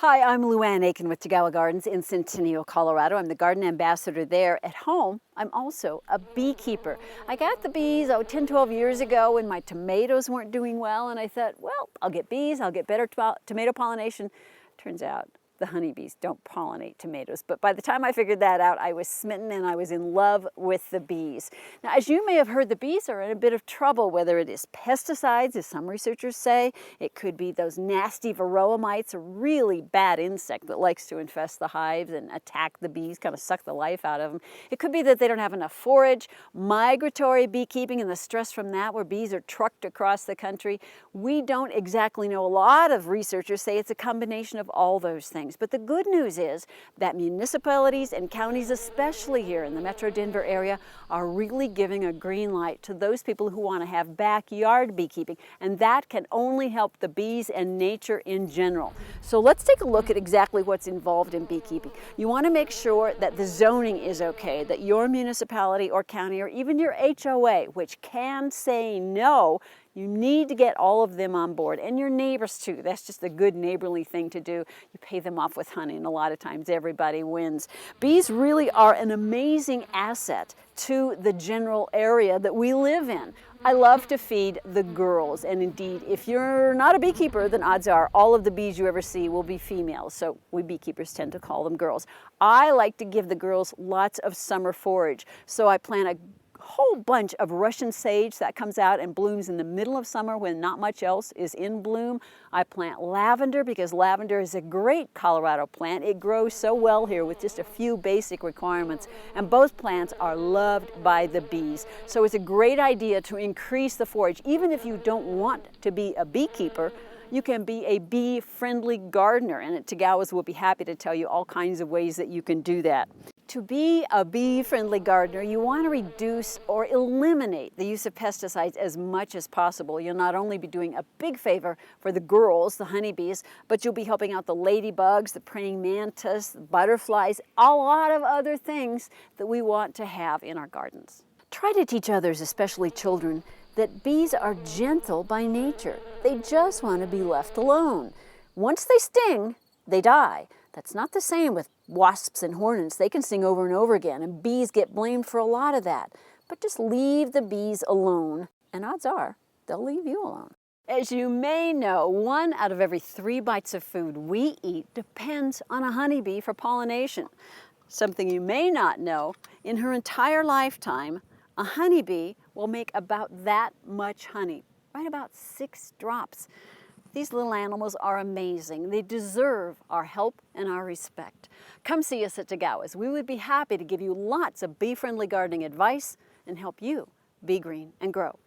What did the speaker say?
Hi, I'm Luan Akin with Tagawa Gardens in Centennial, Colorado. I'm the garden ambassador there. At home, I'm also a beekeeper. I got the bees 10, 12 years ago when my tomatoes weren't doing well, and I thought, well, I'll get bees, I'll get better tomato pollination. Turns out the honeybees don't pollinate tomatoes. But by the time I figured that out, I was smitten and I was in love with the bees. Now, as you may have heard, the bees are in a bit of trouble, whether it is pesticides, as some researchers say. It could be those nasty varroa mites, a really bad insect that likes to infest the hives and attack the bees, kind of suck the life out of them. It could be that they don't have enough forage, migratory beekeeping and the stress from that, where bees are trucked across the country. We don't exactly know. A lot of researchers say it's a combination of all those things. But the good news is that municipalities and counties, especially here in the Metro Denver area, are really giving a green light to those people who want to have backyard beekeeping. And that can only help the bees and nature in general. So let's take a look at exactly what's involved in beekeeping. You want to make sure that the zoning is okay, that your municipality or county or even your HOA, which can say no, you need to get all of them on board, and your neighbors too. That's just a good neighborly thing to do. You pay them off with honey, and a lot of times everybody wins. Bees really are an amazing asset to the general area that we live in. I love to feed the girls, and indeed, if you're not a beekeeper, then odds are all of the bees you ever see will be females, so we beekeepers tend to call them girls. I like to give the girls lots of summer forage, so I plant a whole bunch of Russian sage that comes out and blooms in the middle of summer when not much else is in bloom. I plant lavender because lavender is a great Colorado plant. It grows so well here with just a few basic requirements, and both plants are loved by the bees. So it's a great idea to increase the forage. Even if you don't want to be a beekeeper, you can be a bee-friendly gardener, and at Tagawa's we'll be happy to tell you all kinds of ways that you can do that. To be a bee-friendly gardener, you want to reduce or eliminate the use of pesticides as much as possible. You'll not only be doing a big favor for the girls, the honeybees, but you'll be helping out the ladybugs, the praying mantis, the butterflies, a lot of other things that we want to have in our gardens. Try to teach others, especially children, that bees are gentle by nature. They just want to be left alone. Once they sting, they die. That's not the same with wasps and hornets. They can sting over and over again, and bees get blamed for a lot of that. But just leave the bees alone, and odds are they'll leave you alone. As you may know, 1 out of every 3 bites of food we eat depends on a honeybee for pollination. Something you may not know, in her entire lifetime, a honeybee will make about that much honey, right about 6 drops. These little animals are amazing. They deserve our help and our respect. Come see us at Tagawa's. We would be happy to give you lots of bee-friendly gardening advice and help you be green and grow.